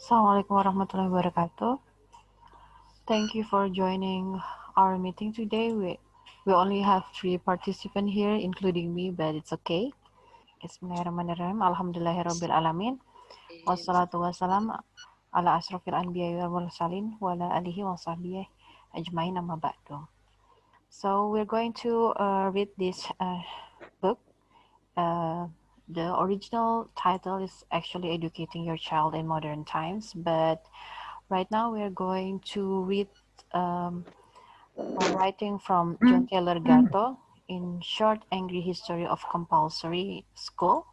Assalamualaikum warahmatullahi wabarakatuh. Thank you for joining our meeting today. We only have 3 participants here, including me, but it's okay. Bismillahirrahmanirrahim. Alhamdulillahirabbil alamin. Wassalatu wassalam ala asrofil anbiya wal mursalin wa ala alihi wa sahbihi ajmain amma ba'du. So we're going to read this book. The original title is actually Educating Your Child in Modern Times, but right now we're going to read one writing from John Taylor Gatto in Short Angry History of Compulsory School.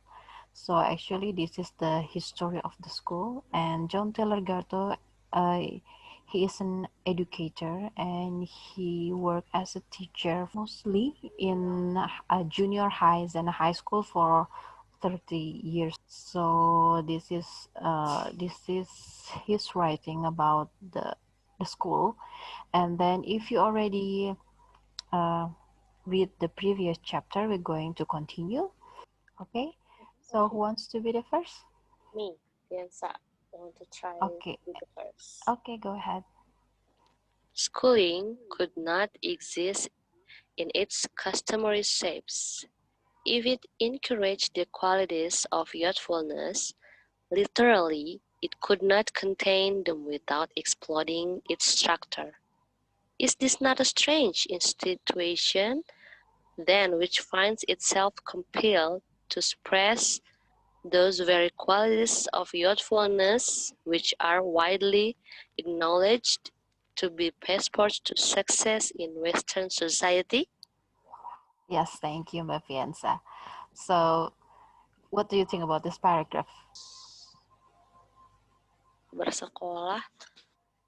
So actually this is the history of the school, and John Taylor Gatto, he is an educator and he worked as a teacher mostly in junior highs and high school for 30 years. So this is his writing about the school. And then if you already read the previous chapter, we're going to continue. Okay, so who wants to be the first? Me, Fianza, want to try Okay. with the first. Okay, go ahead. Schooling could not exist in its customary shapes. If it encouraged the qualities of youthfulness, literally, it could not contain them without exploding its structure. Is this not a strange institution, then, which finds itself compelled to suppress those very qualities of youthfulness which are widely acknowledged to be passports to success in Western society? Yes, thank you, Mbak Fianza. So, what do you think about this paragraph? Bersekolah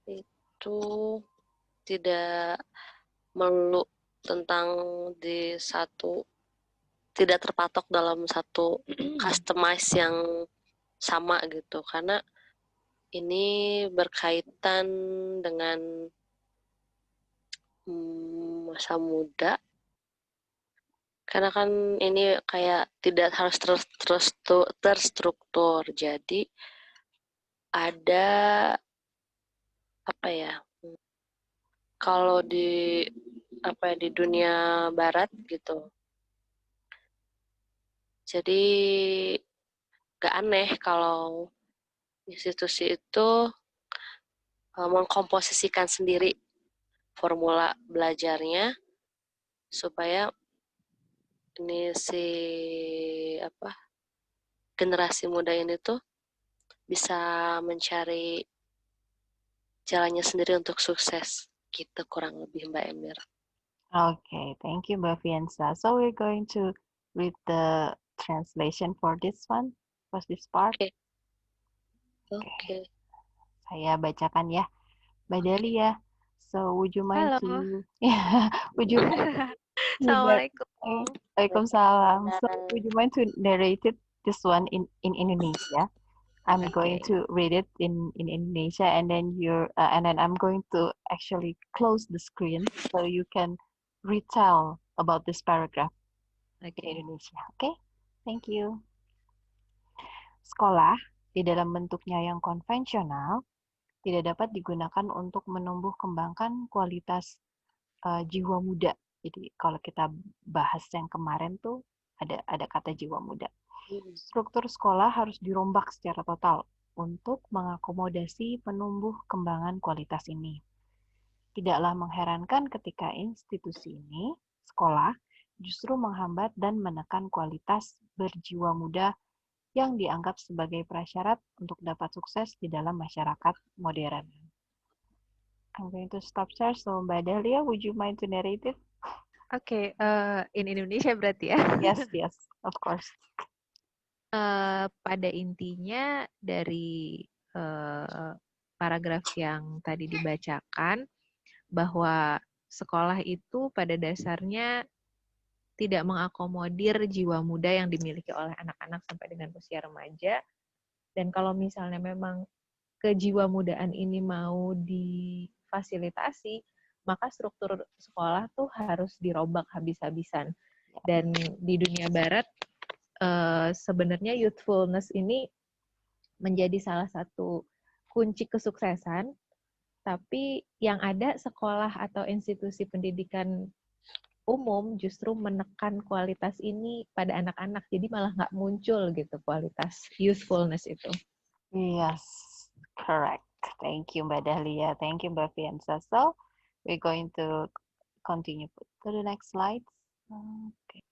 itu tidak melulu tentang di satu, tidak terpatok dalam satu customize yang sama gitu, karena ini berkaitan dengan masa muda, karena kan ini kayak tidak harus terstruktur, jadi ada apa ya, kalau di di dunia barat gitu, jadi gak aneh kalau institusi itu mengkomposisikan sendiri formula belajarnya supaya ini si generasi muda ini tuh bisa mencari jalannya sendiri untuk sukses gitu, kurang lebih Mbak Emir. Okay, thank you, Mbak Fianza. So, we're going to read the translation for this one, for this part. Oke. Saya bacakan ya. Mbak Dalia, so would you mind Halo. to, would you Assalamualaikum. Waalaikumsalam. So would you mind to narrate it, this one in Indonesia? I'm going to read it in Indonesia, and then I'm going to actually close the screen so you can retell about this paragraph in Indonesia. Okay? Thank you. Sekolah di dalam bentuknya yang konvensional tidak dapat digunakan untuk menumbuh kembangkan kualitas jiwa muda. Jadi kalau kita bahas yang kemarin tuh ada kata jiwa muda. Struktur sekolah harus dirombak secara total untuk mengakomodasi penumbuh kembangan kualitas ini. Tidaklah mengherankan ketika institusi ini, sekolah, justru menghambat dan menekan kualitas berjiwa muda yang dianggap sebagai prasyarat untuk dapat sukses di dalam masyarakat modern. I'm going to stop there. So, Mbak Dahlia, would you mind to narrate it? Oke, in Indonesia berarti ya? Yes, of course. Pada intinya dari paragraf yang tadi dibacakan, bahwa sekolah itu pada dasarnya tidak mengakomodir jiwa muda yang dimiliki oleh anak-anak sampai dengan usia remaja. Dan kalau misalnya memang kejiwa mudaan ini mau difasilitasi, maka struktur sekolah tuh harus dirombak habis-habisan. Dan di dunia barat, sebenarnya youthfulness ini menjadi salah satu kunci kesuksesan, tapi yang ada sekolah atau institusi pendidikan umum justru menekan kualitas ini pada anak-anak, jadi malah nggak muncul gitu kualitas youthfulness itu. Yes, correct. Thank you, Mbak Dahlia. Thank you, Mbak Fianza. So, we're going to continue to the next slide. Okay.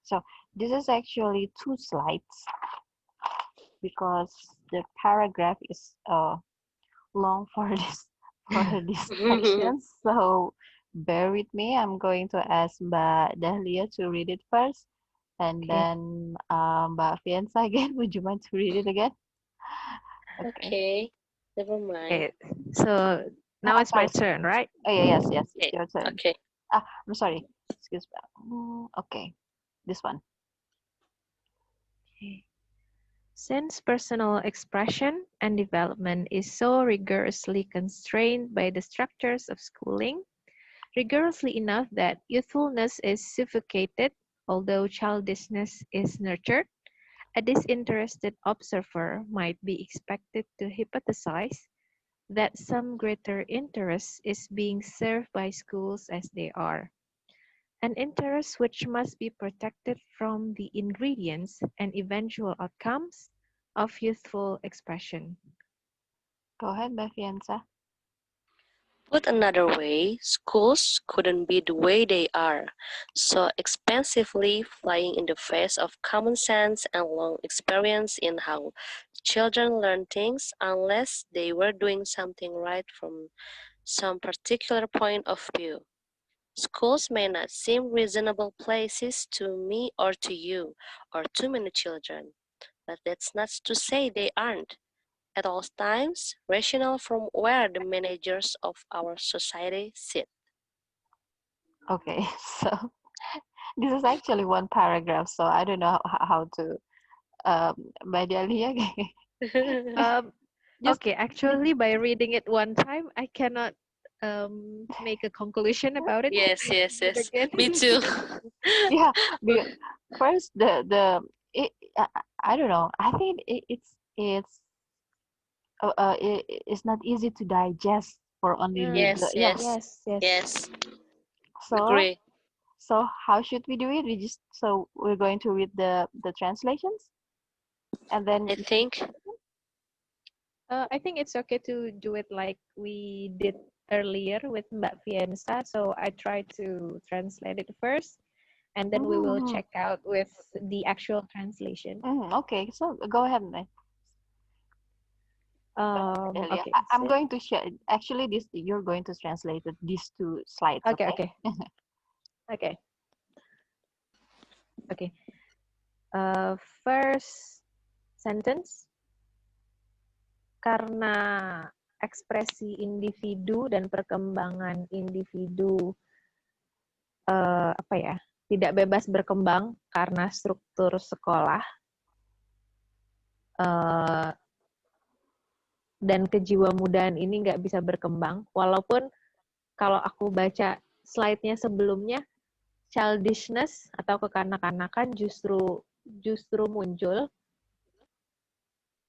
So, this is actually 2 slides because the paragraph is long for this section. So, bear with me. I'm going to ask Mbak Dahlia to read it first, and Okay. then Mbak Fianza again. Would you mind to read it again? Okay, never mind. Okay, so now it's my turn, right? Oh yeah, yes, it's Okay. your turn. Okay. I'm sorry. Excuse me. Okay, this one. Okay. Since personal expression and development is so rigorously constrained by the structures of schooling, rigorously enough that youthfulness is suffocated, although childishness is nurtured, a disinterested observer might be expected to hypothesize that some greater interest is being served by schools as they are. An interest which must be protected from the ingredients and eventual outcomes of youthful expression. Go ahead, Mbak Fianza. Put another way, schools couldn't be the way they are, so expensively flying in the face of common sense and long experience in how children learn things, unless they were doing something right from some particular point of view. Schools may not seem reasonable places to me or to you, or to many children, but that's not to say they aren't at all times rational from where the managers of our society sit. Okay, so this is actually one paragraph, so I don't know how to. Mbak Dahlia, Um, just okay, actually, by reading it one time, I cannot make a conclusion about it. Yes, Can you yes, read it yes. again? Me too. yeah. First, I don't know. I think it's not easy to digest for only read the Yes, yeah. yes, Yes, yes. yes. So Agree. how should we do it? We're going to read the translations, and then I think I think it's okay to do it like we did earlier with Mbak Fienza. So I try to translate it first, and then we will Mhm, check out with the actual translation. okay. So go ahead, Mbak Dahlia. Okay, I'm so, going to share. Actually, this you're going to translate these 2 slides. okay, Okay. okay, okay, okay. First sentence, karena ekspresi individu dan perkembangan individu apa ya, tidak bebas berkembang karena struktur sekolah dan kejiwa mudaan ini nggak bisa berkembang, walaupun kalau aku baca slide-nya sebelumnya, childishness atau kekanak-kanakan justru muncul.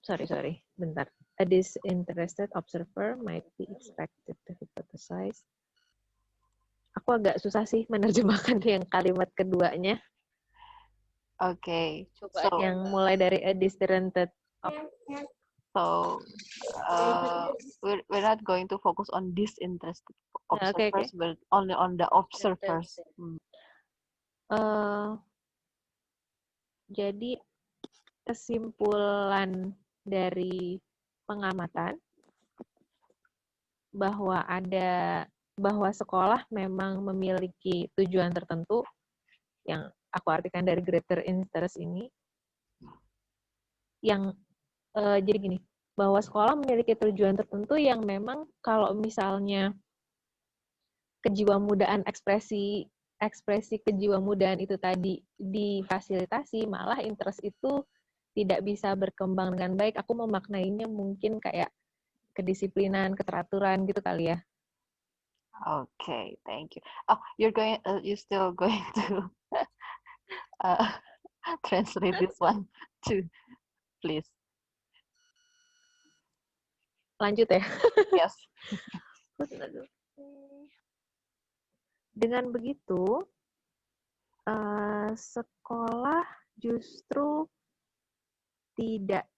Sorry, bentar. A disinterested observer might be expected to hypothesize. Aku agak susah sih menerjemahkan yang kalimat keduanya. Okay. coba So Yang mulai dari a disinterested. so we're not going to focus on disinterested Okay. observers, but only on the observers. Jadi kesimpulan dari pengamatan bahwa sekolah memang memiliki tujuan tertentu yang aku artikan dari greater interest ini, yang jadi gini, bahwa sekolah memiliki tujuan tertentu yang memang kalau misalnya kejiwamudaan ekspresi kejiwamudaan itu tadi difasilitasi, malah interest itu tidak bisa berkembang dengan baik. Aku memaknainya mungkin kayak kedisiplinan, keteraturan gitu kali ya. Okay, thank you. Oh, you're still going to translate this one too, please. Lanjut ya. Yes. Dengan begitu, sekolah justru tidak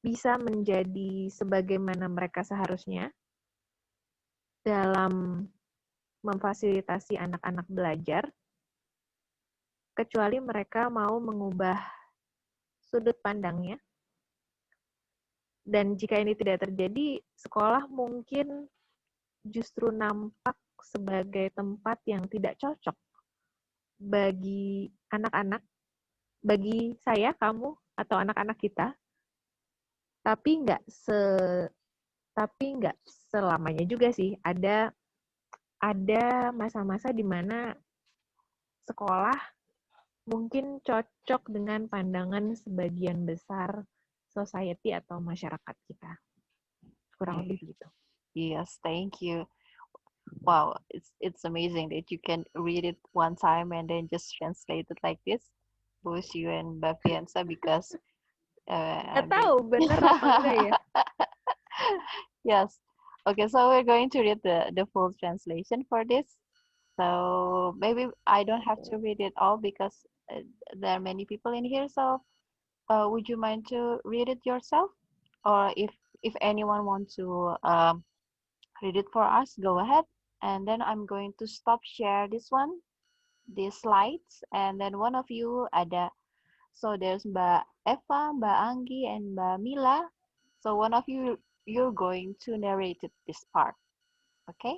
bisa menjadi sebagaimana mereka seharusnya dalam memfasilitasi anak-anak belajar, kecuali mereka mau mengubah sudut pandangnya. Dan jika ini tidak terjadi, sekolah mungkin justru nampak sebagai tempat yang tidak cocok bagi anak-anak, bagi saya, kamu, atau anak-anak kita, tapi nggak selamanya juga sih. Ada masa-masa di mana sekolah mungkin cocok dengan pandangan sebagian besar society atau masyarakat kita. Kurang lebih begitu. Yes, thank you. Wow, it's amazing that you can read it one time and then just translate it like this, both you and Mbak Fianza, because Nggak tahu bener apa enggak ya. yes. Okay, so we're going to read the full translation for this. So maybe I don't have to read it all because there are many people in here. So would you mind to read it yourself? Or if anyone wants to read it for us, go ahead. And then I'm going to stop share this one, these slides, and then one of you ada. So there's Mbak Eva, Mbak Anggi, and Mbak Mila. So one of you, you're going to narrate it, this part. Okay?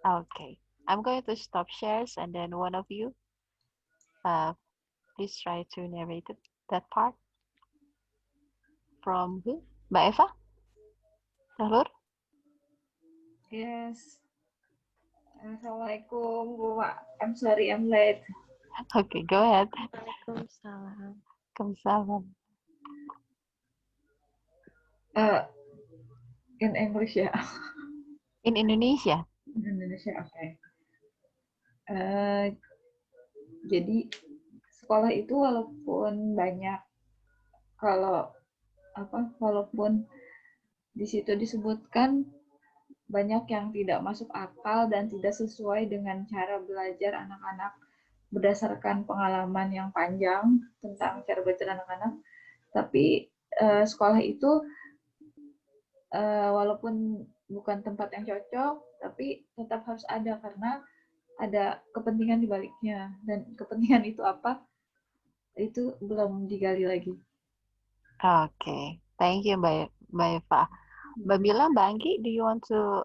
Okay. I'm going to stop shares, and then one of you, please try to narrate it, that part. From who? Mbak Eva? Dalur? Yes. Assalamualaikum, Bu. I'm sorry I'm late. Okay, go ahead. Waalaikumsalam. Kamsalam. In English ya. In Indonesia. In Indonesia, oke. Okay. Jadi sekolah itu walaupun banyak, walaupun di situ disebutkan banyak yang tidak masuk akal dan tidak sesuai dengan cara belajar anak-anak berdasarkan pengalaman yang panjang tentang cara belajar anak-anak, tapi sekolah itu walaupun bukan tempat yang cocok, tapi tetap harus ada karena ada kepentingan di baliknya, dan kepentingan itu apa? Itu belum digali lagi. Okay, thank you, Mbak Eva. Mbak Mila, Mbak Anggi, do you want to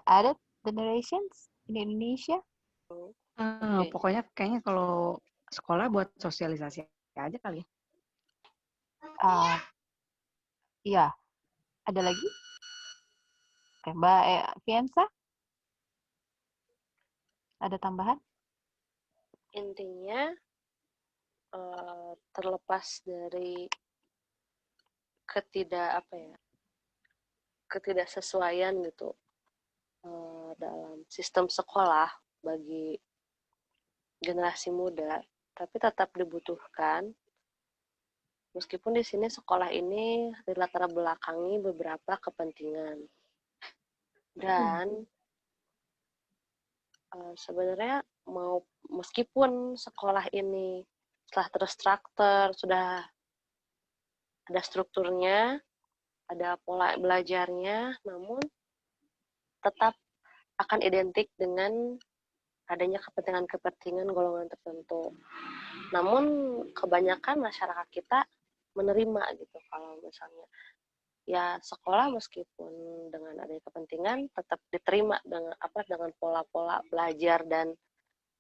edit the narrations in Indonesia? Okay. Pokoknya kayaknya kalau sekolah buat sosialisasi aja kali ya. Iya. Ada lagi? Oke, Mbak Fianza? Ada tambahan? Intinya terlepas dari ketidaksesuaian gitu dalam sistem sekolah bagi generasi muda, tapi tetap dibutuhkan. Meskipun di sini sekolah ini dilatar belakangi beberapa kepentingan. Dan sebenarnya meskipun sekolah ini setelah terstruktur, sudah ada strukturnya, ada pola belajarnya, namun tetap akan identik dengan adanya kepentingan-kepentingan golongan tertentu. Namun kebanyakan masyarakat kita menerima gitu kalau misalnya ya sekolah meskipun dengan adanya kepentingan tetap diterima dengan pola-pola belajar dan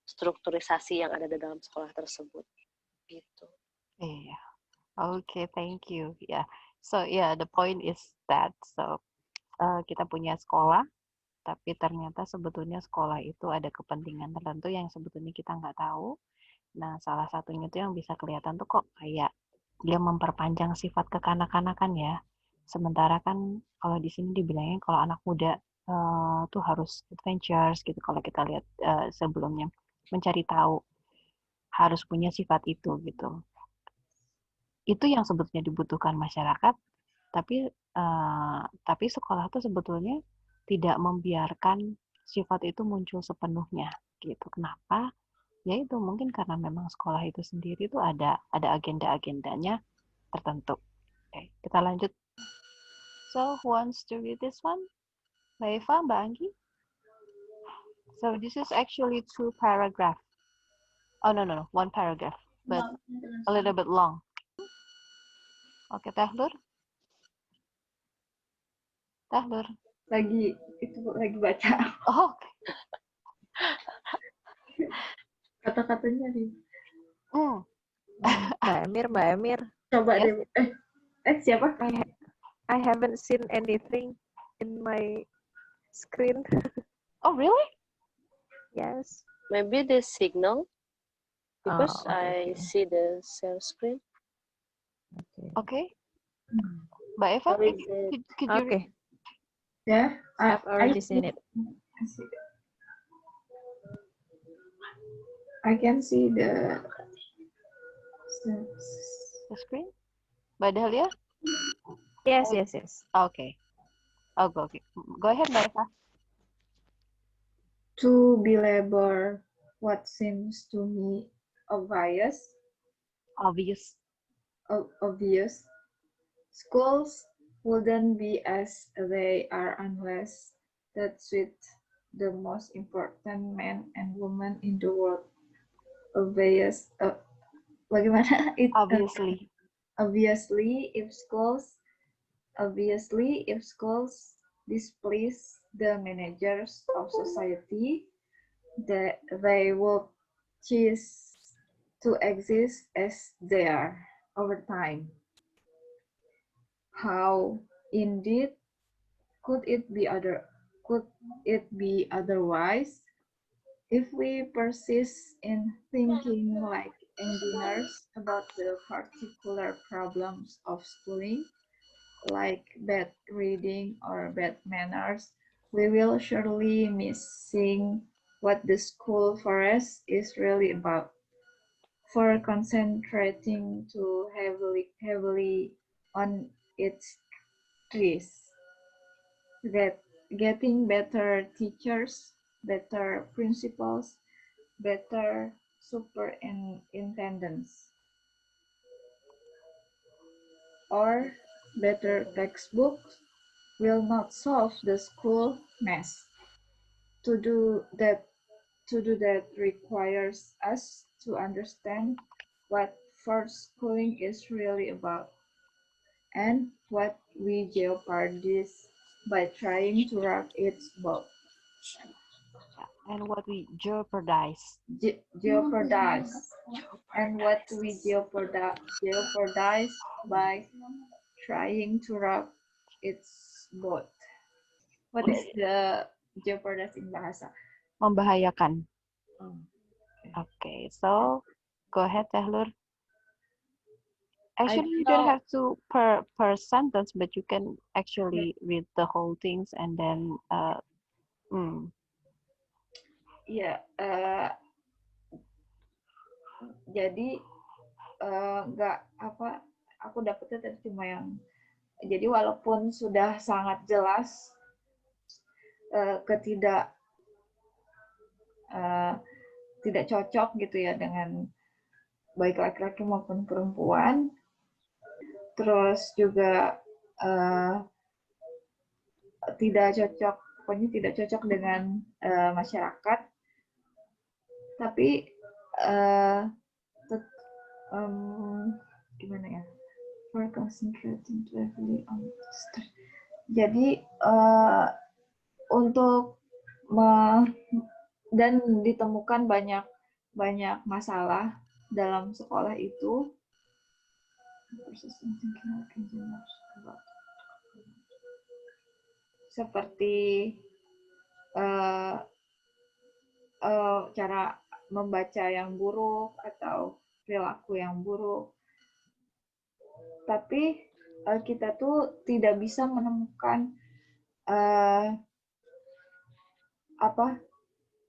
strukturisasi yang ada di dalam sekolah tersebut gitu. Iya. Okay, thank you. Yeah. So yeah, the point is that kita punya sekolah, tapi ternyata sebetulnya sekolah itu ada kepentingan tertentu yang sebetulnya kita nggak tahu. Nah, salah satunya itu yang bisa kelihatan tuh kok kayak dia memperpanjang sifat kekanak-kanakan ya. Sementara kan kalau di sini dibilangnya kalau anak muda tuh harus adventures gitu. Kalau kita lihat sebelumnya mencari tahu harus punya sifat itu gitu. itu yang sebetulnya dibutuhkan masyarakat, tapi sekolah tuh sebetulnya tidak membiarkan sifat itu muncul sepenuhnya gitu. Kenapa? Ya itu mungkin karena memang sekolah itu sendiri tuh ada agenda-agendanya tertentu. Oke, kita lanjut. So, who wants to read this one? Mbak Eva, Mbak Anggi? So, this is actually 2 paragraph. Oh, no, 1 paragraph, but a little bit long. Oke, Teh Lur? Teh Lur? Lagi baca Oh, kata-katanya nih. Mbak Emir. Coba Yes? deh. Siapa? I haven't seen anything in my screen. Oh, really? Yes. Maybe the signal, because okay. I see the share screen. Okay. Mbak Eva, could you Okay. Yeah, I've already seen it. I can see the screen? Mbak Dahlia? Yes. Okay. Oh, okay. Go ahead, Mbak Eva. To belabor what seems to me obvious, schools wouldn't be as they are unless that with the most important men and women in the world. Bagaimana? Obviously, if schools displease the managers of society, that they will cease to exist as they are over time. How indeed could it be otherwise if we persist in thinking like engineers about the particular problems of schooling, like bad reading or bad manners? We will surely missing what the school for us is really about. For concentrating too heavily on its trees, getting better teachers, better principals, better superintendents, or better textbooks will not solve the school mess. To do that requires us to understand what forced schooling is really about and what we jeopardize by trying to rock its boat. And what we jeopardize. And what we jeopardize by trying to rock its boat. What is the jeopardize in bahasa? Membahayakan. Okay, so go ahead, Teh Lur. Actually, you don't have to per sentence, but you can actually read the whole things and then jadi nggak aku dapetnya tadi cuma yang, jadi walaupun sudah sangat jelas tidak cocok gitu ya dengan baik laki-laki maupun perempuan, terus juga pokoknya tidak cocok dengan masyarakat, tapi gimana ya? For concentrating too heavily on jadi untuk dan ditemukan banyak masalah dalam sekolah itu, seperti cara membaca yang buruk atau perilaku yang buruk. Tapi kita tuh tidak bisa menemukan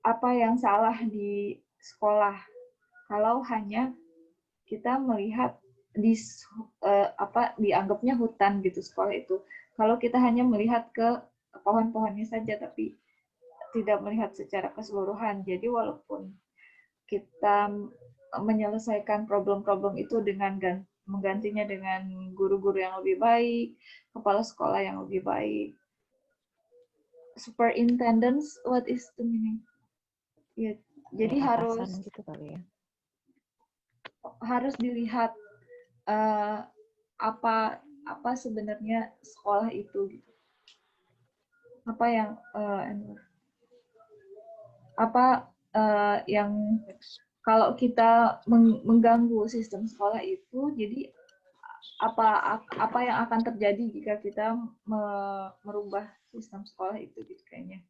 apa yang salah di sekolah kalau hanya kita melihat dianggapnya hutan gitu sekolah itu. Kalau kita hanya melihat ke pohon-pohonnya saja, tapi tidak melihat secara keseluruhan. Jadi walaupun kita menyelesaikan problem-problem itu dengan menggantinya dengan guru-guru yang lebih baik, kepala sekolah yang lebih baik. Superintendents, what is the meaning? Ya, jadi Atasan gitu kali ya. Harus dilihat apa sebenarnya sekolah itu gitu. Apa yang yang kalau kita mengganggu sistem sekolah itu, jadi apa yang akan terjadi jika kita merubah sistem sekolah itu gitu kayaknya.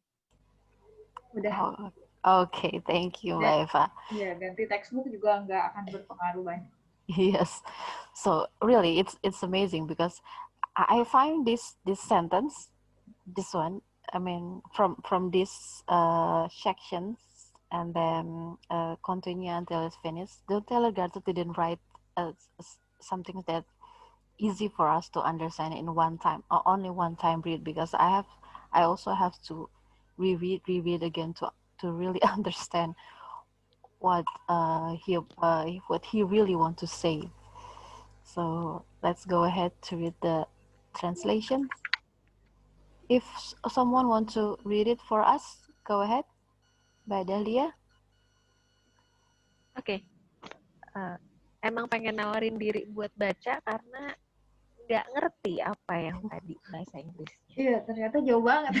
Udah. Okay, thank you, Mbak Eva. Ya, ganti textbook juga nggak akan berpengaruh banyak. Yes, so really, it's amazing because I find this sentence, this one, I mean, from this sections and then continue until it's finished. The Telegarto didn't write something that easy for us to understand in one time or only one time read, because I also have to reread again to really understand what he really want to say. So let's go ahead to read the translation. If someone wants to read it for us, go ahead. Mbak Dahlia. Oke. Emang pengen nawarin diri buat baca karena nggak ngerti apa yang tadi bahasa Inggrisnya. Iya, ternyata jauh banget.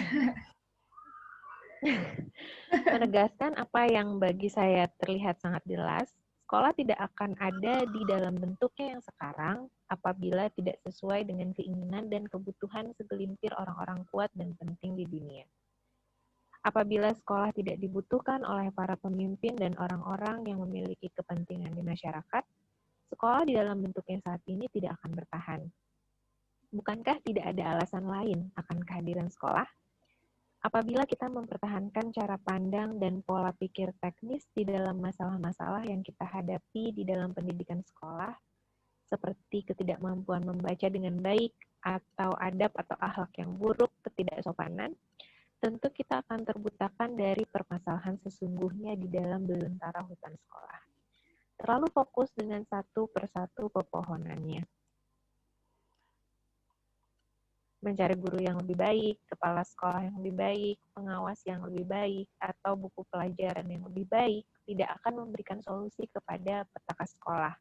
Menegaskan apa yang bagi saya terlihat sangat jelas, sekolah tidak akan ada di dalam bentuknya yang sekarang apabila tidak sesuai dengan keinginan dan kebutuhan segelintir orang-orang kuat dan penting di dunia. Apabila sekolah tidak dibutuhkan oleh para pemimpin dan orang-orang yang memiliki kepentingan di masyarakat, sekolah di dalam bentuknya saat ini tidak akan bertahan. Bukankah tidak ada alasan lain akan kehadiran sekolah? Apabila kita mempertahankan cara pandang dan pola pikir teknis di dalam masalah-masalah yang kita hadapi di dalam pendidikan sekolah, seperti ketidakmampuan membaca dengan baik, atau adab atau akhlak yang buruk, ketidaksopanan, tentu kita akan terbutakan dari permasalahan sesungguhnya di dalam belantara hutan sekolah. Terlalu fokus dengan satu persatu pepohonannya. Mencari guru yang lebih baik, kepala sekolah yang lebih baik, pengawas yang lebih baik, atau buku pelajaran yang lebih baik tidak akan memberikan solusi kepada petaka sekolah.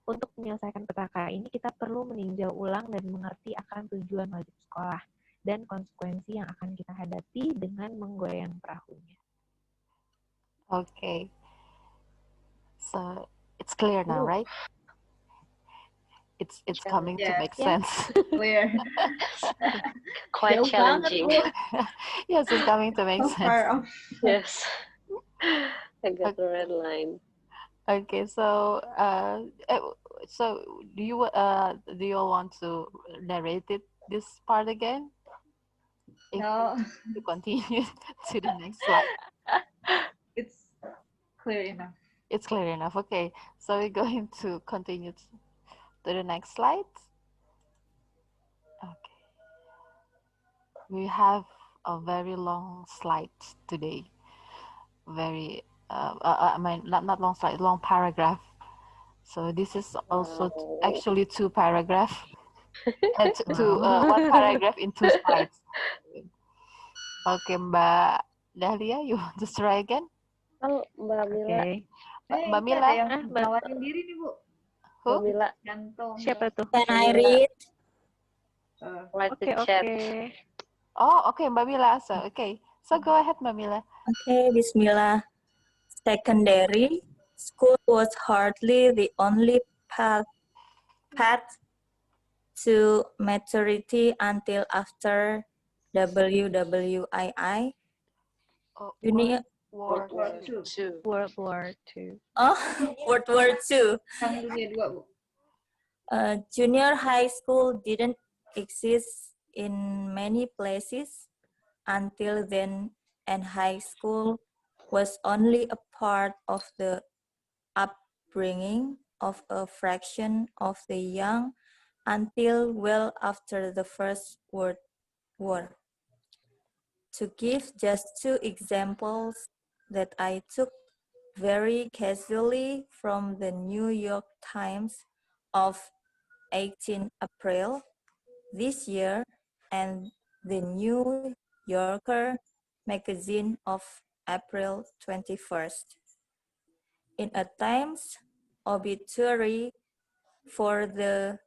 Untuk menyelesaikan petaka ini, kita perlu meninjau ulang dan mengerti akan tujuan wajib sekolah dan konsekuensi yang akan kita hadapi dengan menggoyang perahunya. Okay. So it's clear now, right? It's coming to make sense. Clear. Quite challenging. Yes, it's coming to make sense. Yes. I got the red line. Okay, so do you all want to narrate this part again? No. To continue to the next slide. It's clear enough. It's clear enough. Okay, so we're going to continue to the next slide. Okay. We have a very long slide today. Very, I mean, not long slide, long paragraph. So this is also actually 2 paragraphs. One paragraph in 2 slides. Okay, Mbak Dahlia, you want to try again? Oh, Mbak Mila. Okay. Mbak Mila. Yang nawarin diri nih, Bu. Mbak Mila. Gantung. Siapa tuh? Can I read? Write the chat. Oh, okay, Mbak Mila. So go ahead, Mbak Mila. Okay, Bismillah. Secondary school was hardly the only path to maturity until after WWII. Junior World War II. World War II. Oh, World War II. Dunia 2, Bu. Junior high school didn't exist in many places until then, and high school was only a part of the upbringing of a fraction of the young until well after the First World War. To give just 2 examples that I took very casually from the New York Times of 18 April this year and the New Yorker magazine of April 21st. In a Times obituary for the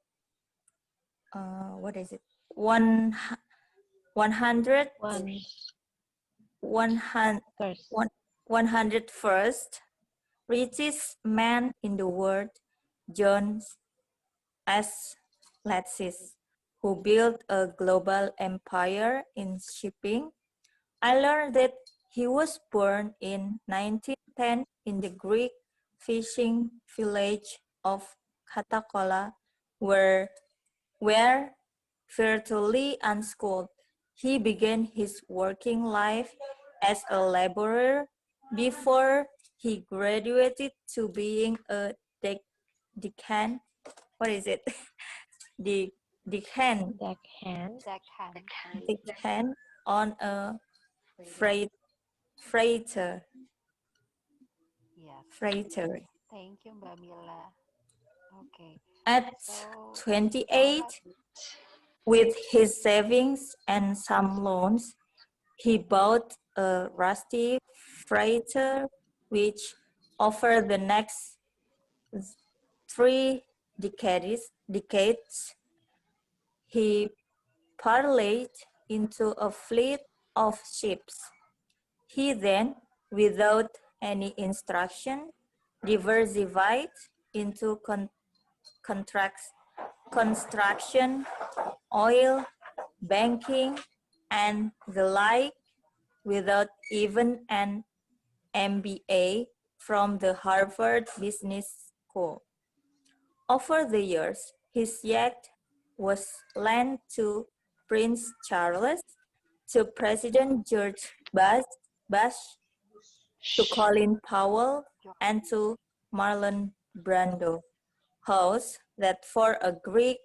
what is it? 100 101st richest man in the world, John S. Latsis, who built a global empire in shipping. I learned that he was born in 1910 in the Greek fishing village of Katakola, where virtually unschooled, he began his working life as a laborer before he graduated to being a deckhand. What is it? Deckhand on a freighter. Yes. Freighter. Thank you, Mbak Mila. Okay. At So, 28, with his savings and some loans, he bought a rusty freighter which over the next 3 decades, he parlayed into a fleet of ships. He then, without any instruction, diversified into construction, oil, banking, and the like without even an MBA from the Harvard Business School. Over the years, his yacht was lent to Prince Charles, to President George Bush, to Colin Powell, and to Marlon Brando, house that for a Greek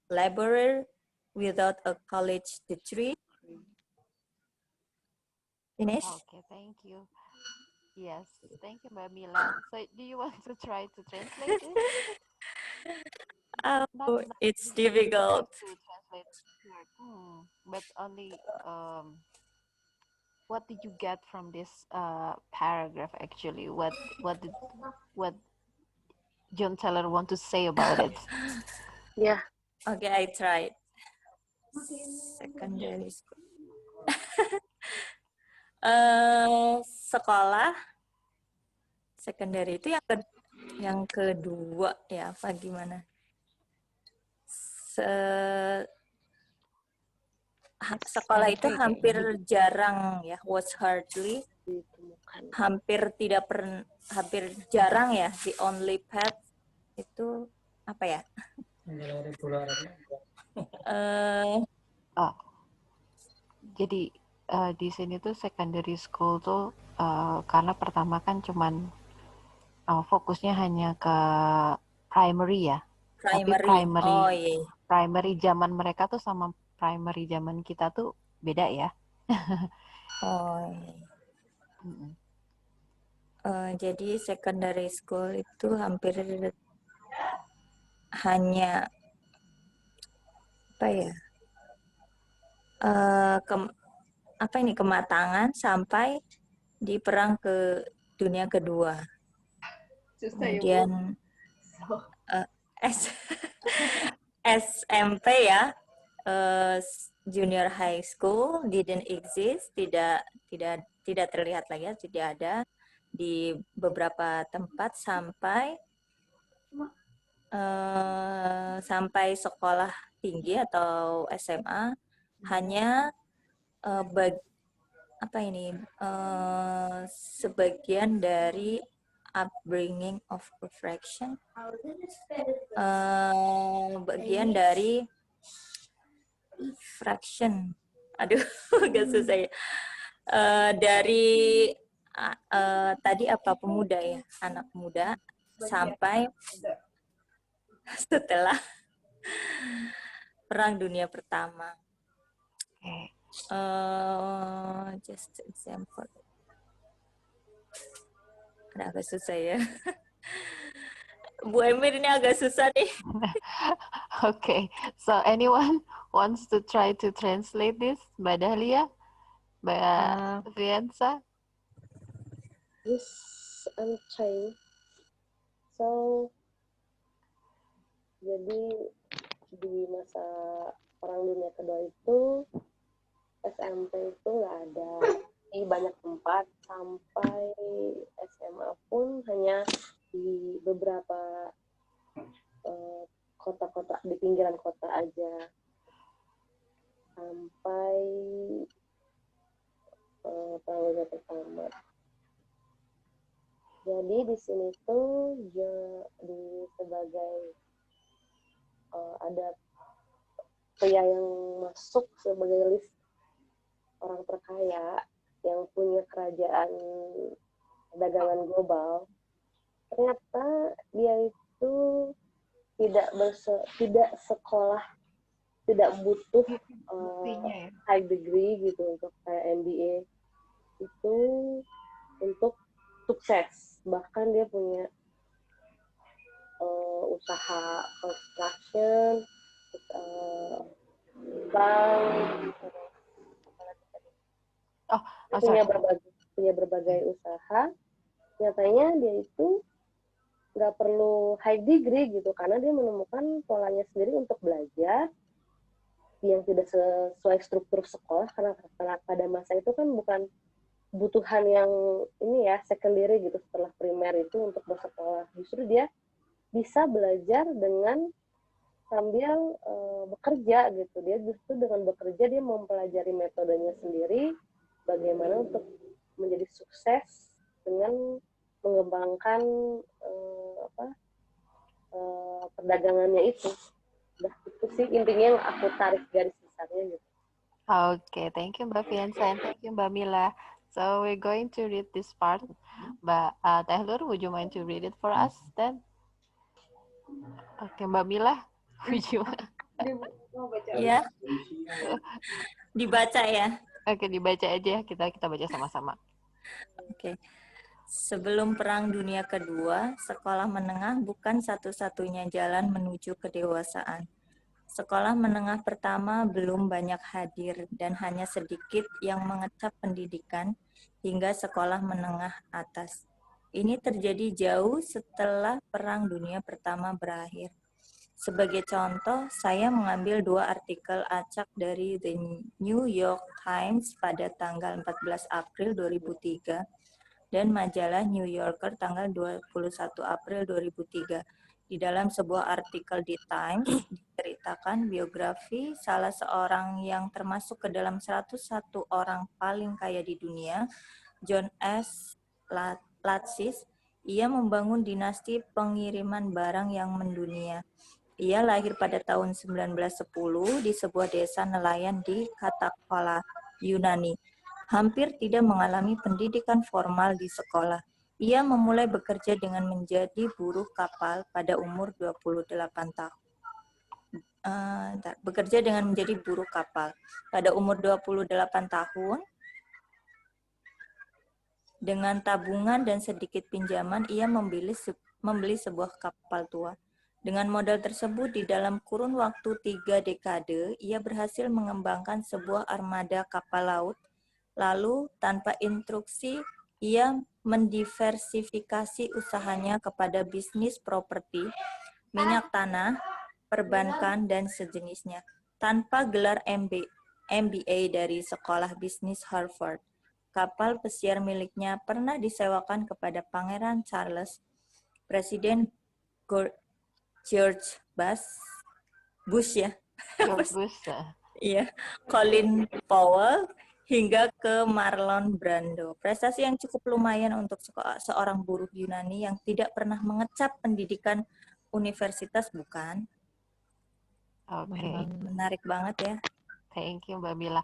laborer without a college degree. Finish? okay, thank you. Yes, thank you, Mbak Mila. So, do you want to try to translate it? Oh, Not it's you don't difficult. have to translate word, but only what did you get from this paragraph actually? What John Teller want to say about it? Yeah. Okay, I tried. Secondary school. Sekolah secondary itu yang kedua ya, apa gimana? Sekolah itu hampir jarang ya, was hardly, hampir jarang ya, the only path itu apa ya? Jadi di sini tuh secondary school tuh karena pertama kan cuman fokusnya hanya ke primary ya. Tapi primary zaman mereka tuh sama primary zaman kita tuh beda ya. Jadi secondary school itu hampir hanya apa ya? Kematangan sampai di perang ke dunia kedua. Kemudian SMP ya, junior high school didn't exist, tidak terlihat lagi, tidak ada di beberapa tempat sampai sekolah tinggi atau SMA hanya sebagian dari upbringing of a fraction, bagian dari fraction, agak susah ya, dari tadi pemuda ya, anak muda sampai setelah Perang Dunia Pertama. Okay. Just example. Ada agak susah ya. Bu Emir ini agak susah nih. Okay. So anyone wants to try to translate this? Mbak Dahlia? Mbak Fiansa? Yes, I'm trying. So, jadi di masa Perang Dunia Kedua itu SMP itu nggak ada di banyak tempat, sampai SMA pun hanya di beberapa kota-kota di pinggiran kota aja, sampai Perang Dunia Pertama. Jadi di sini tuh sebagai ada pria yang masuk sebagai list orang terkaya yang punya kerajaan dagangan global. Ternyata dia itu tidak sekolah, tidak butuh high degree gitu untuk kayak MBA itu untuk sukses. Bahkan dia punya usaha construction, bank, punya berbagai usaha. Nyatanya dia itu nggak perlu high degree gitu, karena dia menemukan polanya sendiri untuk belajar yang tidak sesuai struktur sekolah, karena pada masa itu kan bukan kebutuhan yang ini ya secondary gitu setelah primer itu untuk bersekolah. Justru dia bisa belajar dengan sambil bekerja gitu. Dia justru dengan bekerja dia mempelajari metodenya sendiri bagaimana untuk menjadi sukses dengan mengembangkan perdagangannya itu. Udah itu sih intinya yang aku tarik garis besarnya gitu. Okay, thank you Mbak Fiansa and thank you Mbak Mila. So we're going to read this part. Mbak Tehlur, would you mind to read it for us then? Okay, Mbak Mila, would you? Ya. Dibaca ya. Oke, dibaca aja. Kita baca sama-sama. Oke. Sebelum Perang Dunia Kedua, sekolah menengah bukan satu-satunya jalan menuju kedewasaan. Sekolah menengah pertama belum banyak hadir dan hanya sedikit yang mengecap pendidikan hingga sekolah menengah atas. Ini terjadi jauh setelah Perang Dunia Pertama berakhir. Sebagai contoh, saya mengambil 2 artikel acak dari The New York Times pada tanggal 14 April 2003 dan majalah New Yorker tanggal 21 April 2003. Di dalam sebuah artikel di Times, diceritakan biografi salah seorang yang termasuk ke dalam 101 orang paling kaya di dunia, John S. Latsis. Ia membangun dinasti pengiriman barang yang mendunia. Ia lahir pada tahun 1910 di sebuah desa nelayan di Katakala, Yunani. Hampir tidak mengalami pendidikan formal di sekolah. Ia memulai bekerja dengan menjadi buruh kapal pada umur 28 tahun. Bekerja dengan menjadi buruh kapal. Pada umur 28 tahun, dengan tabungan dan sedikit pinjaman, ia membeli sebuah kapal tua. Dengan modal tersebut, di dalam kurun waktu 3 dekade, ia berhasil mengembangkan sebuah armada kapal laut. Lalu, tanpa instruksi, ia mendiversifikasi usahanya kepada bisnis properti, minyak tanah, perbankan, dan sejenisnya. Tanpa gelar MBA dari Sekolah Bisnis Harvard, kapal pesiar miliknya pernah disewakan kepada Pangeran Charles, Presiden George Bush ya. George Bush. Iya, Colin Powell, hingga ke Marlon Brando. Prestasi yang cukup lumayan untuk seorang buruh Yunani yang tidak pernah mengecap pendidikan universitas, bukan? Okay. Menarik banget ya. Thank you, Mbak Mila.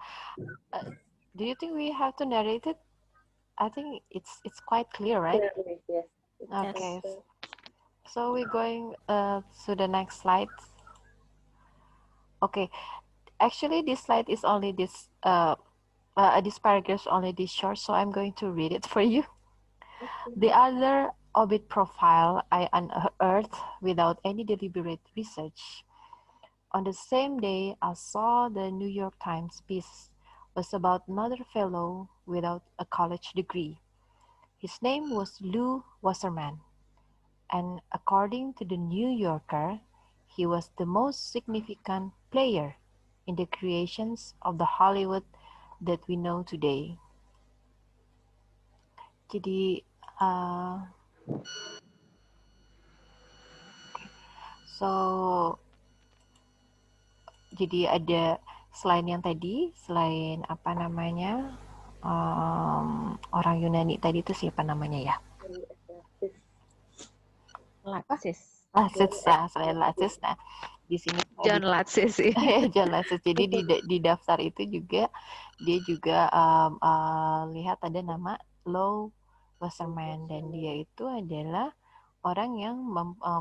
Do you think we have to narrate it? I think it's quite clear, right? Yes. Okay. So we're going to the next slide. Okay, actually this slide is only this paragraph is only this short, so I'm going to read it for you. The other orbit profile I unearthed without any deliberate research. On the same day, I saw the New York Times piece was about another fellow without a college degree. His name was Lew Wasserman, and according to the New Yorker, he was the most significant player in the creations of the Hollywood that we know today. Jadi, so jadi ada selain yang tadi, selain apa namanya orang Yunani tadi itu siapa namanya ya? Latsis. Latsis, selain Latsis, nah di sini John Latsis sih. John Latsis. Jadi di daftar itu juga dia juga lihat ada nama Lew Wasserman, dan dia itu adalah orang yang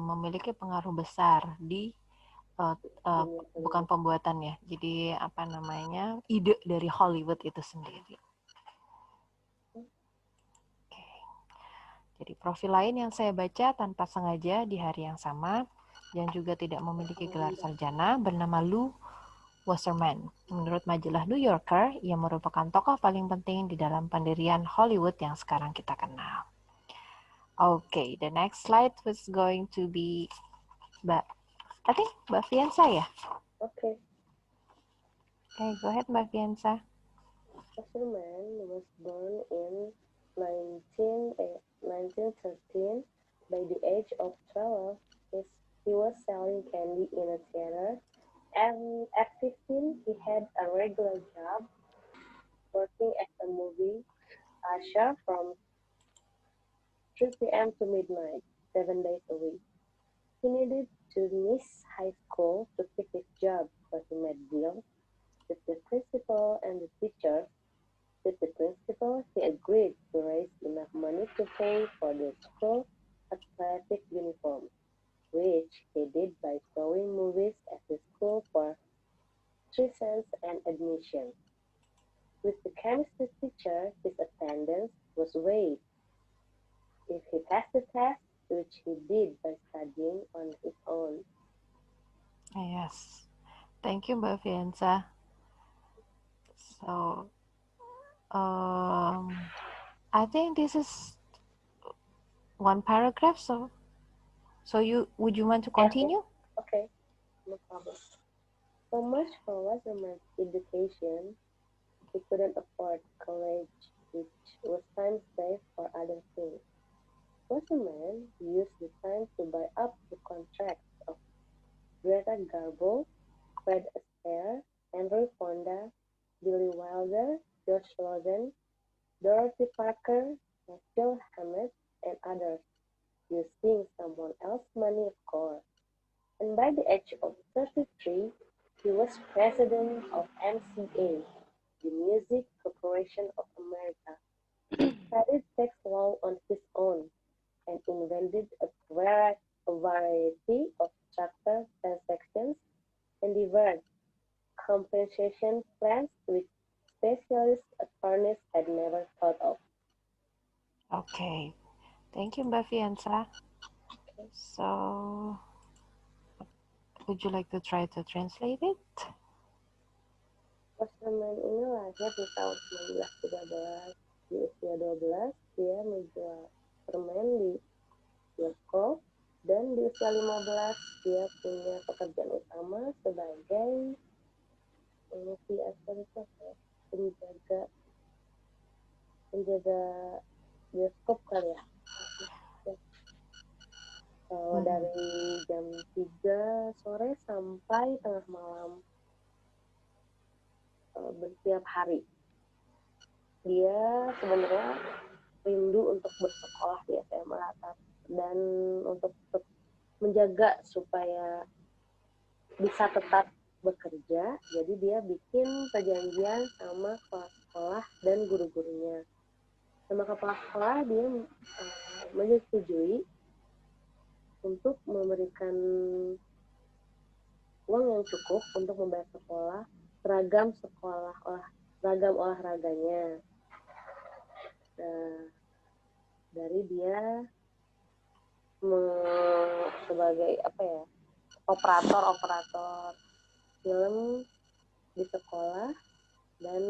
memiliki pengaruh besar di bukan pembuatannya, jadi apa namanya, ide dari Hollywood itu sendiri. Jadi profil lain yang saya baca tanpa sengaja di hari yang sama yang juga tidak memiliki gelar sarjana bernama Lew Wasserman. Menurut majalah New Yorker, ia merupakan tokoh paling penting di dalam pendirian Hollywood yang sekarang kita kenal. Okay, the next slide was going to be Mbak Fiansa ya? Okay. Okay, go ahead Mbak Fiansa. Wasserman was born in 1913. By the age of 12, he was selling candy in a theater, and at 15, he had a regular job working as a movie usher from 3 p.m. to midnight, 7 days a week. He needed to miss high school to keep his job, but he made deals with the principal and the teachers. With the principal, he agreed to raise enough money to pay for the school athletic uniform, which he did by showing movies at the school for 3 cents an admission. With the chemistry teacher, his attendance was waived if he passed the test, which he did by studying on his own. Yes. Thank you, Mbak Fiansa. So, I think this is one paragraph. So would you want to continue? Okay, no problem. So much for Wasserman's education. He couldn't afford college, which was time saved for other things. Wasserman used the time to buy up the contracts of Greta Garbo, Fred Astaire, Henry Fonda, Billy Wilder, George Logan, Dorothy Parker, Dashiell Hammett, and others, using someone else's money, of course. And by the age of 33, he was president of MCA, the Music Corporation of America. He studied tax law on his own and invented a variety of structured transactions and deferred compensation plans which specialist attorneys had never thought of. Okay. Thank you, Mbak Fiansa. So, would you like to try to translate it? Wasserman ini lahir di tahun 1913. Di usia 12, dia menjual permen di bioskop, dan di usia 15, dia punya pekerjaan utama sebagai penjaga bioskop kali ya. Dari jam 3 sore sampai tengah malam setiap hari. Dia sebenarnya rindu untuk bersekolah di SMA dan untuk menjaga supaya bisa tetap bekerja. Jadi dia bikin perjanjian sama kepala sekolah dan guru-gurunya. Sama kepala sekolah dia menyetujui untuk memberikan uang yang cukup untuk membayar seragam olahraganya. Nah, dari dia sebagai operator film di sekolah dan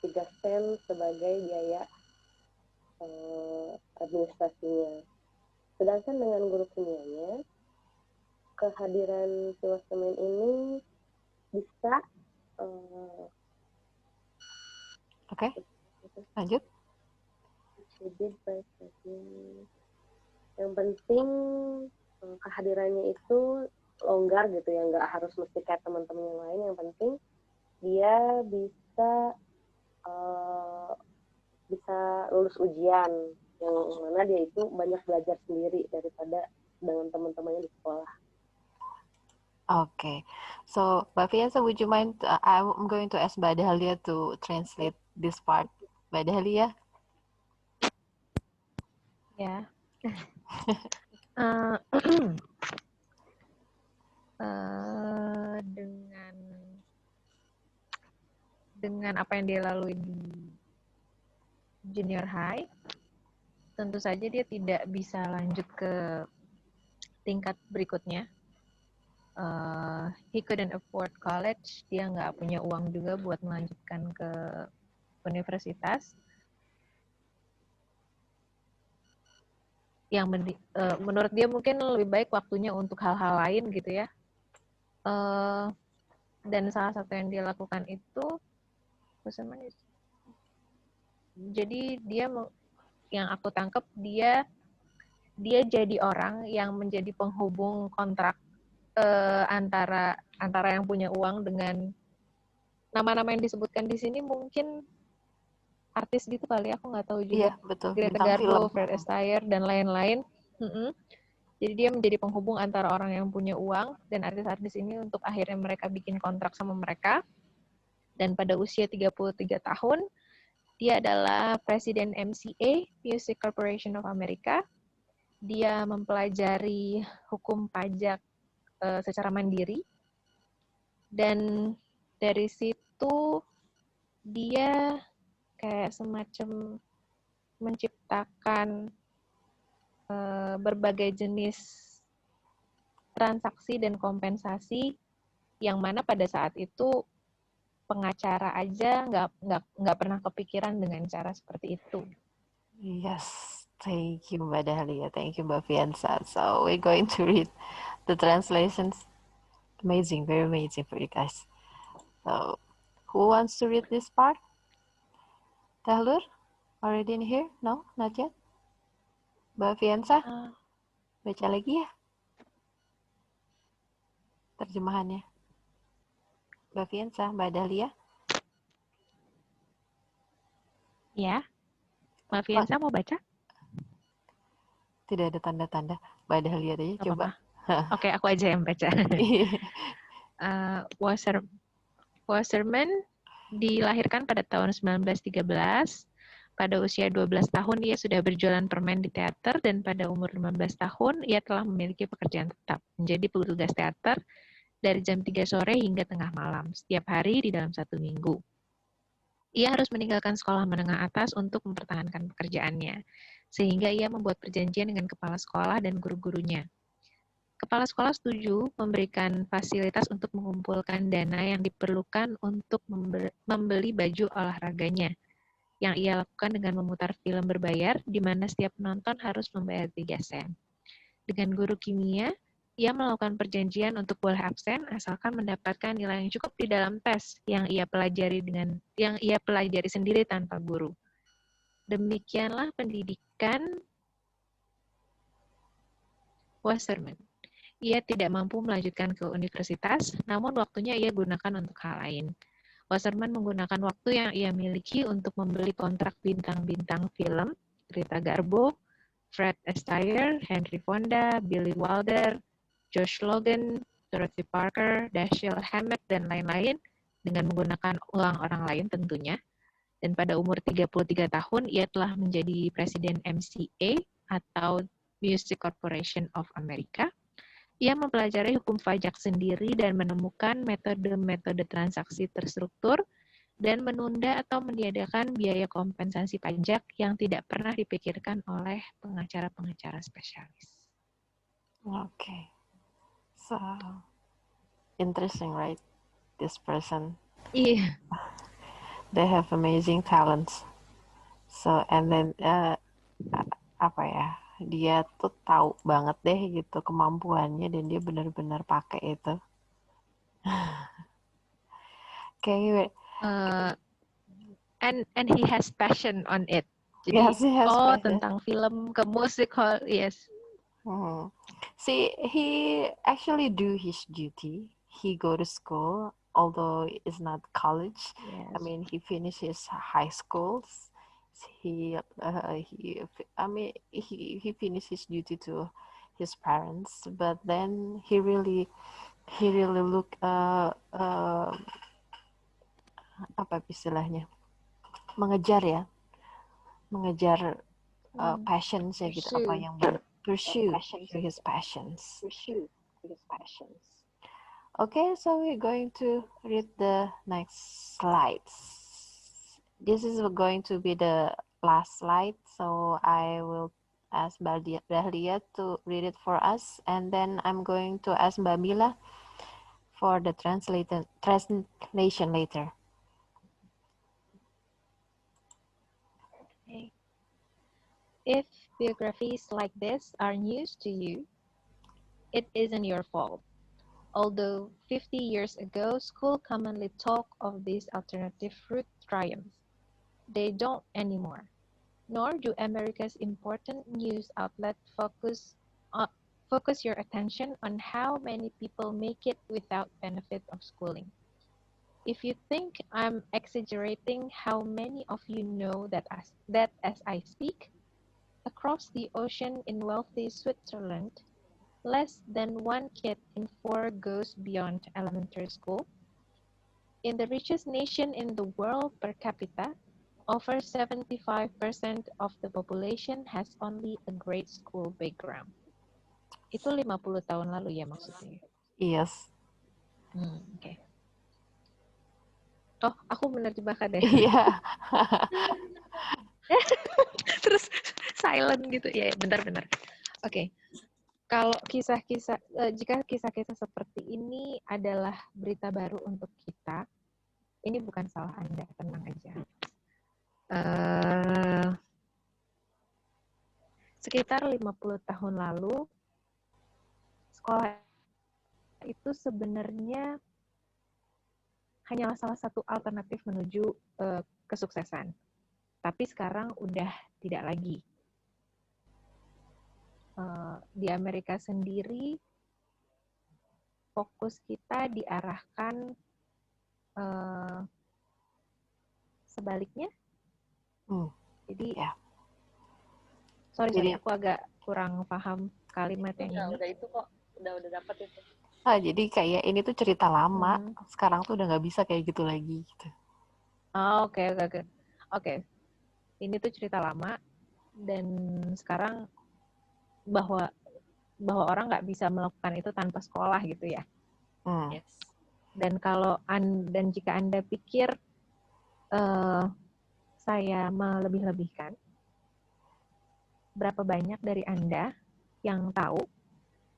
3 sen sebagai biaya administrasinya. Sedangkan dengan guru kimianya, kehadiran si Wasserman ini bisa Oke, lanjut. Yang penting kehadirannya itu longgar gitu ya, nggak harus mesti kayak teman-teman yang lain. Yang penting dia bisa lulus ujian, yang mana dia itu banyak belajar sendiri daripada dengan teman-temannya di sekolah. Okay, so Mbak Fiansa, would you mind? I'm going to ask Mbak Dahlia to translate this part. Mbak Dahlia. Ya. Dengan apa yang dia lalui di junior high, tentu saja dia tidak bisa lanjut ke tingkat berikutnya. He couldn't afford college, dia nggak punya uang juga buat melanjutkan ke universitas. Yang menurut dia mungkin lebih baik waktunya untuk hal-hal lain gitu ya. Dan salah satu yang dia lakukan itu, jadi dia, yang aku tangkap, dia jadi orang yang menjadi penghubung kontrak antara yang punya uang dengan nama-nama yang disebutkan di sini, mungkin artis gitu kali, aku nggak tahu juga. Iya, betul. Greta Bintang Garbo, film. Fred Astaire, dan lain-lain. Jadi dia menjadi penghubung antara orang yang punya uang dan artis-artis ini untuk akhirnya mereka bikin kontrak sama mereka. Dan pada usia 33 tahun, dia adalah Presiden MCA, Music Corporation of America. Dia mempelajari hukum pajak secara mandiri. Dan dari situ dia kayak semacam menciptakan berbagai jenis transaksi dan kompensasi yang mana pada saat itu pengacara aja nggak pernah kepikiran dengan cara seperti itu. Yes, thank you Mbak Dahlia, thank you Mbak Fiansa. So we're going to read the translations. Amazing, very amazing for you guys. So who wants to read this part? Tahlur, already in here? No, not yet. Mbak Fiansa, baca lagi ya terjemahannya. Mbak Fiansa, Mbak Dahlia. Ya, Mbak Fiansa mau baca? Tidak ada tanda-tanda. Mbak Dahlia aja coba. Oke, aku aja yang baca. Wasserman dilahirkan pada tahun 1913. Pada usia 12 tahun, ia sudah berjualan permen di teater, dan pada umur 15 tahun, ia telah memiliki pekerjaan tetap, menjadi petugas teater dari jam 3 sore hingga tengah malam, setiap hari di dalam 1 minggu. Ia harus meninggalkan sekolah menengah atas untuk mempertahankan pekerjaannya, sehingga ia membuat perjanjian dengan kepala sekolah dan guru-gurunya. Kepala sekolah setuju memberikan fasilitas untuk mengumpulkan dana yang diperlukan untuk membeli baju olahraganya, yang ia lakukan dengan memutar film berbayar, di mana setiap penonton harus membayar 3 sen. Dengan guru kimia, ia melakukan perjanjian untuk boleh absen asalkan mendapatkan nilai yang cukup di dalam tes yang ia pelajari sendiri tanpa guru. Demikianlah pendidikan Wasserman. Ia tidak mampu melanjutkan ke universitas, namun waktunya ia gunakan untuk hal lain. Wasserman menggunakan waktu yang ia miliki untuk membeli kontrak bintang-bintang film, Greta Garbo, Fred Astaire, Henry Fonda, Billy Wilder, Josh Logan, Dorothy Parker, Dashiell Hammett, dan lain-lain, dengan menggunakan uang orang lain tentunya. Dan pada umur 33 tahun, ia telah menjadi Presiden MCA atau Music Corporation of America. Ia mempelajari hukum pajak sendiri dan menemukan metode-metode transaksi terstruktur dan menunda atau meniadakan biaya kompensasi pajak yang tidak pernah dipikirkan oleh pengacara-pengacara spesialis. Okay. So interesting, right? This person, Iya. they have amazing talents. So and then apa ya? Dia tuh tahu banget deh gitu kemampuannya dan dia benar-benar pakai itu. Kayak And he has passion on it. Jadi yes, he has passion. tentang film ke musik hall, yes. See, he actually do his duty. He go to school, although it's not college. Yes. I mean, he finished his high schools. He finished his duty to his parents, but then he really look apa istilahnya, mengejar passions-nya gitu, apa yang pursue his passions. Okay, so we're going to read the next slides. This is going to be the last slide, so I will ask Mbak Dahlia to read it for us, and then I'm going to ask Mbak Mila for the translation later. Okay. If biographies like this are news to you, it isn't your fault. Although 50 years ago, school commonly talked of these alternative route triumphs, they don't anymore. Nor do America's important news outlets focus your attention on how many people make it without benefit of schooling. If you think I'm exaggerating how many of you know that as I speak, across the ocean in wealthy Switzerland, less than 1 kid in 4 goes beyond elementary school. In the richest nation in the world per capita, over 75% of the population has only a grade school background. Itu 50 tahun lalu ya maksudnya? Yes. Okay. Oh, aku menerjemahkan deh. Iya. Terus silent gitu. Ya, bentar. Oke. Kalau kisah-kisah, jika kisah-kisah seperti ini adalah berita baru untuk kita, ini bukan salah Anda, tenang aja. Sekitar 50 tahun lalu, sekolah itu sebenarnya hanyalah salah satu alternatif menuju kesuksesan. Tapi sekarang udah tidak lagi. Di Amerika sendiri, fokus kita diarahkan sebaliknya. Jadi, sorry, aku agak kurang paham kalimat yang ini. Udah itu kok, udah dapat itu. Jadi kayak ini tuh cerita lama, sekarang tuh udah nggak bisa kayak gitu lagi. Gitu. Oke. Ini tuh cerita lama dan sekarang bahwa orang nggak bisa melakukan itu tanpa sekolah gitu ya. Yes. Dan jika Anda pikir saya melebih-lebihkan, berapa banyak dari Anda yang tahu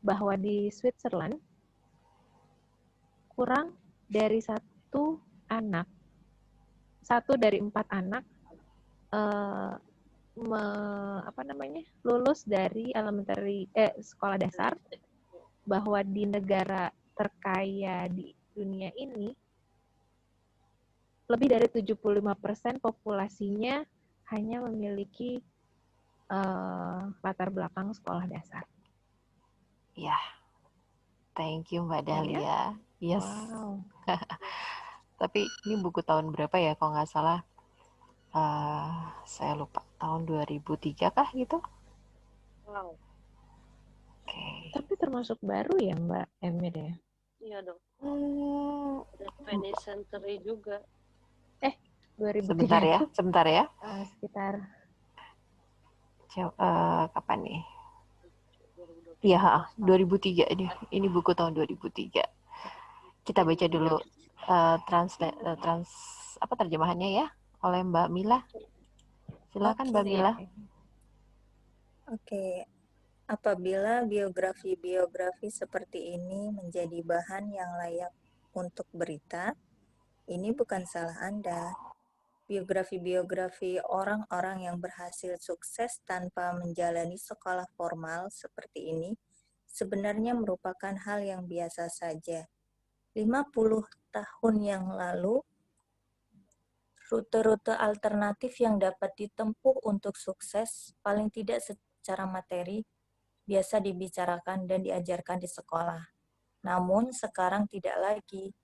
bahwa di Switzerland kurang dari 1 dari 4 anak lulus dari sekolah dasar, bahwa di negara terkaya di dunia ini lebih dari 75% populasinya hanya memiliki latar belakang sekolah dasar. Ya, thank you Mbak Dahlia. Yes. Wow. Tapi ini buku tahun berapa ya? Kalau nggak salah, saya lupa. Tahun 2003 kah gitu? Wow. Okay. Tapi termasuk baru ya Mbak Emir ya? Iya dong. Ada 20th century juga. 2003. Sebentar ya. Sekitar kapan nih? Iya, 2003 ini. Ini buku tahun 2003. Kita baca dulu terjemahannya ya oleh Mbak Mila. Silakan Mbak Oke. Mila. Oke, apabila biografi-biografi seperti ini menjadi bahan yang layak untuk berita, ini bukan salah Anda. Biografi-biografi orang-orang yang berhasil sukses tanpa menjalani sekolah formal seperti ini sebenarnya merupakan hal yang biasa saja. 50 tahun yang lalu, rute-rute alternatif yang dapat ditempuh untuk sukses, paling tidak secara materi, biasa dibicarakan dan diajarkan di sekolah. Namun sekarang tidak lagi.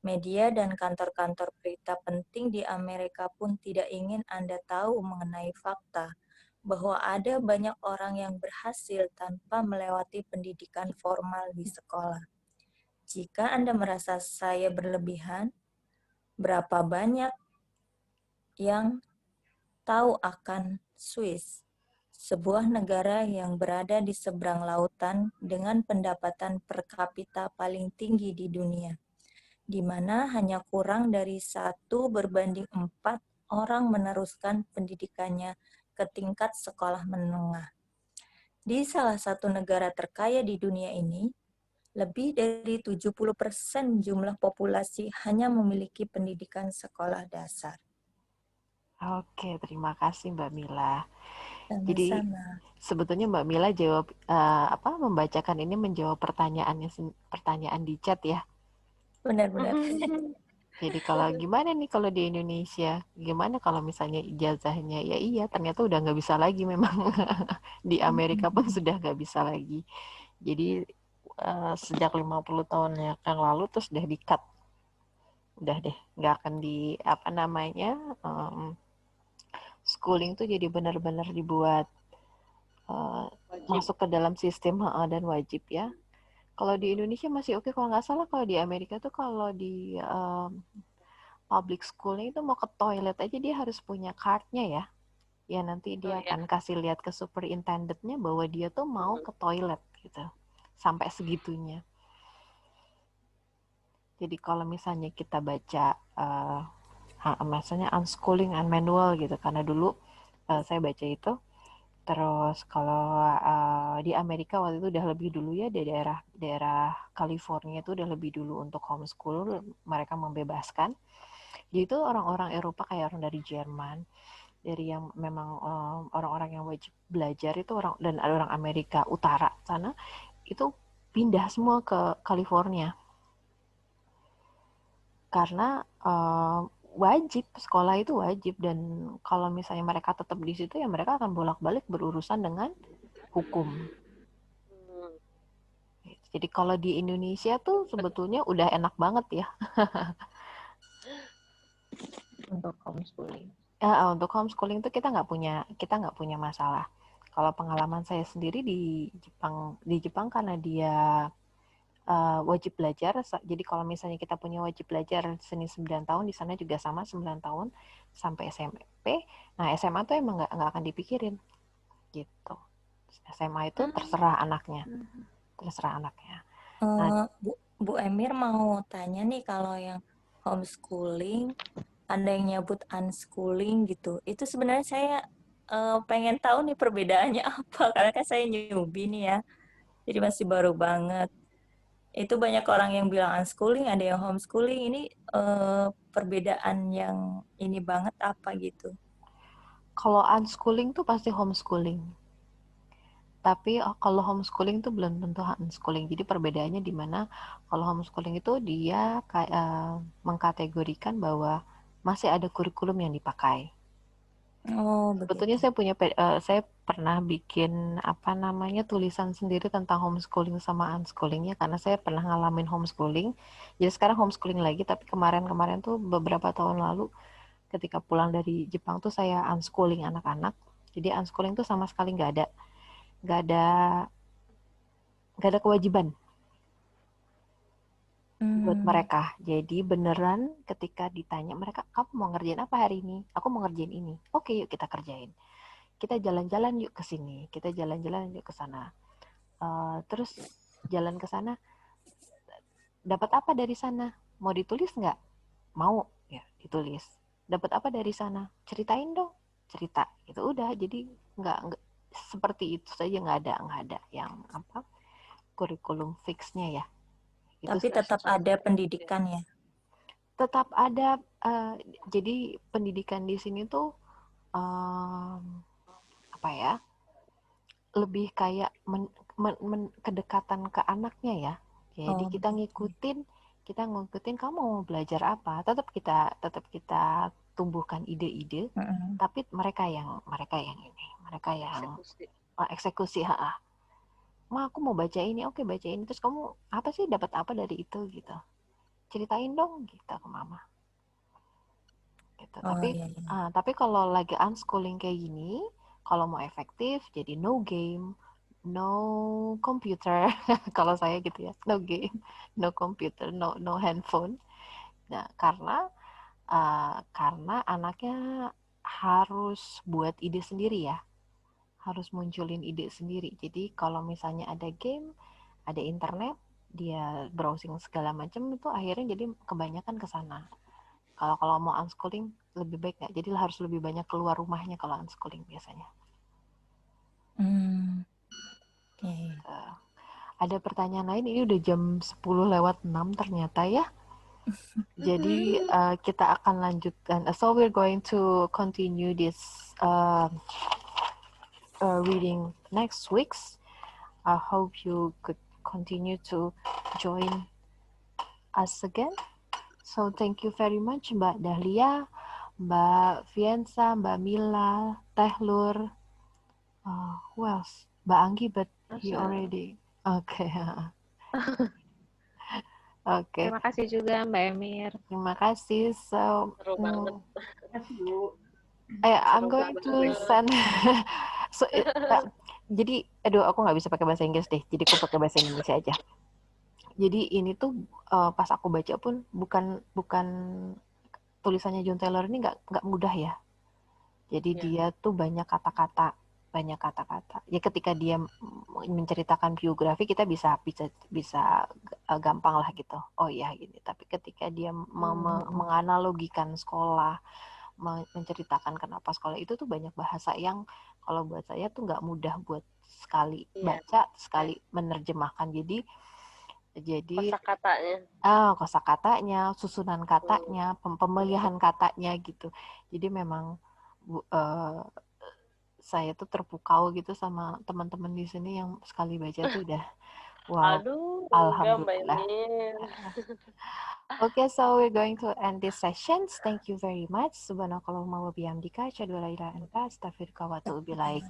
Media dan kantor-kantor berita penting di Amerika pun tidak ingin Anda tahu mengenai fakta bahwa ada banyak orang yang berhasil tanpa melewati pendidikan formal di sekolah. Jika Anda merasa saya berlebihan, berapa banyak yang tahu akan Swiss, sebuah negara yang berada di seberang lautan dengan pendapatan per kapita paling tinggi di dunia, di mana hanya kurang dari 1:4 orang meneruskan pendidikannya ke tingkat sekolah menengah. Di salah satu negara terkaya di dunia ini, lebih dari 70% jumlah populasi hanya memiliki pendidikan sekolah dasar. Oke, terima kasih Mbak Mila. Jadi Sama-sama. sebetulnya Mbak Mila jawab membacakan ini menjawab pertanyaan di chat ya. Benar-benar. Jadi kalau gimana nih kalau di Indonesia? Gimana kalau misalnya ijazahnya? Ya iya, ternyata udah nggak bisa lagi memang. Di Amerika pun sudah nggak bisa lagi. Jadi sejak 50 tahun yang lalu terus udah di-cut. Udah deh, nggak akan schooling tuh jadi benar-benar dibuat masuk ke dalam sistem dan wajib ya. Kalau di Indonesia masih oke, kalau nggak salah kalau di Amerika tuh kalau di public schoolnya itu mau ke toilet aja dia harus punya cardnya ya. Ya nanti dia akan kasih lihat ke superintendentnya bahwa dia tuh mau ke toilet gitu. Sampai segitunya. Jadi kalau misalnya kita baca misalnya unschooling and manual gitu, karena dulu saya baca itu. Terus kalau di Amerika waktu itu udah lebih dulu ya, di daerah California itu udah lebih dulu untuk homeschool, mereka membebaskan. Jadi itu orang-orang Eropa kayak orang dari Jerman, dari yang memang orang-orang yang wajib belajar itu dan ada orang Amerika Utara sana itu pindah semua ke California karena wajib, sekolah itu wajib, dan kalau misalnya mereka tetap di situ ya mereka akan bolak-balik berurusan dengan hukum. Jadi kalau di Indonesia tuh sebetulnya udah enak banget ya. Untuk homeschooling. Untuk homeschooling tuh kita nggak punya masalah. Kalau pengalaman saya sendiri di Jepang karena dia wajib belajar. Jadi kalau misalnya kita punya wajib belajar seni 9 tahun, di sana juga sama 9 tahun sampai SMP. Nah SMA tuh emang nggak akan dipikirin gitu. SMA itu terserah anaknya. Nah, Bu Emir mau tanya nih, kalau yang homeschooling, ada yang nyebut unschooling gitu. Itu sebenarnya saya pengen tahu nih perbedaannya apa, karena kan saya newbie nih ya. Jadi masih baru banget. Itu banyak orang yang bilang unschooling, ada yang homeschooling. Ini perbedaan yang ini banget apa gitu? kalau unschooling tuh pasti homeschooling. Tapi kalau homeschooling tuh belum tentu unschooling. Jadi perbedaannya di mana kalau homeschooling itu dia mengkategorikan bahwa masih ada kurikulum yang dipakai. Oh, Sebetulnya saya pernah bikin tulisan sendiri tentang homeschooling sama unschoolingnya karena saya pernah ngalamin homeschooling. Jadi sekarang homeschooling lagi, tapi kemarin tuh beberapa tahun lalu ketika pulang dari Jepang tuh saya unschooling anak-anak. Jadi unschooling tuh sama sekali nggak ada kewajiban buat mereka. Jadi beneran ketika ditanya mereka, kamu mau ngerjain apa hari ini? Aku mau ngerjain ini. Oke, yuk kita kerjain. Kita jalan-jalan yuk ke sini, kita jalan-jalan yuk ke sana. terus jalan ke sana, dapat apa dari sana? Mau ditulis nggak? Mau, ya ditulis. Dapat apa dari sana? Ceritain dong, cerita. Itu udah, jadi nggak seperti itu saja, nggak ada yang apa kurikulum fixnya ya. Itu Tapi tetap ada pendidikan ya. tetap ada. Jadi pendidikan di sini tuh apa ya? Lebih kayak kedekatan ke anaknya ya. Jadi kita ngikutin kamu mau belajar apa, tetap kita tumbuhkan ide-ide, tapi mereka yang eksekusi. Ma, aku mau baca ini, oke baca ini, terus kamu apa sih, dapat apa dari itu gitu, ceritain dong gitu ke mama gitu. Tapi kalau lagi unschooling kayak gini, kalau mau efektif jadi no game, no computer. Kalau saya gitu ya, no game, no computer, no handphone. Nah, karena anaknya harus buat ide sendiri ya, harus munculin ide sendiri. Jadi kalau misalnya ada game, ada internet, dia browsing segala macam, itu akhirnya jadi kebanyakan ke sana. Kalau mau unschooling lebih baik nggak? Jadi harus lebih banyak keluar rumahnya kalau unschooling biasanya. Ada pertanyaan lain? Ini udah jam 10:06 ternyata ya. Jadi kita akan lanjutkan. So we're going to continue this reading next weeks. I hope you could continue to join us again. So thank you very much Mbak Dahlia, Mbak Fiensa, Mbak Mila, Teh Lur, who else? Mbak Anggi, but he already. Okay. Okay. Terima kasih juga Mbak Emir. Terima kasih. So, Seru banget. I'm going to send. So, jadi, aduh, aku nggak bisa pakai bahasa Inggris deh. Jadi aku pakai bahasa Indonesia aja. Jadi ini tuh pas aku baca pun bukan tulisannya John Taylor ini nggak mudah ya. Jadi dia tuh banyak kata-kata. Ya ketika dia menceritakan biografi kita bisa gampang lah gitu. Oh ya gini. Tapi ketika dia menganalogikan sekolah, menceritakan kenapa sekolah itu tuh banyak bahasa yang kalau buat saya tuh nggak mudah buat sekali baca, sekali menerjemahkan. Jadi kosakatanya, susunan katanya, pemilihan katanya gitu. Jadi memang saya tuh terpukau gitu sama teman-teman di sini yang sekali baca tuh udah wow. Aduh, Alhamdulillah. Okay, so we're going to end this session. Thank you very much. Subhanakallahumma wa bihamdika, asyhadu an la ilaha illa anta, astaghfiruka wa atubu ilaik.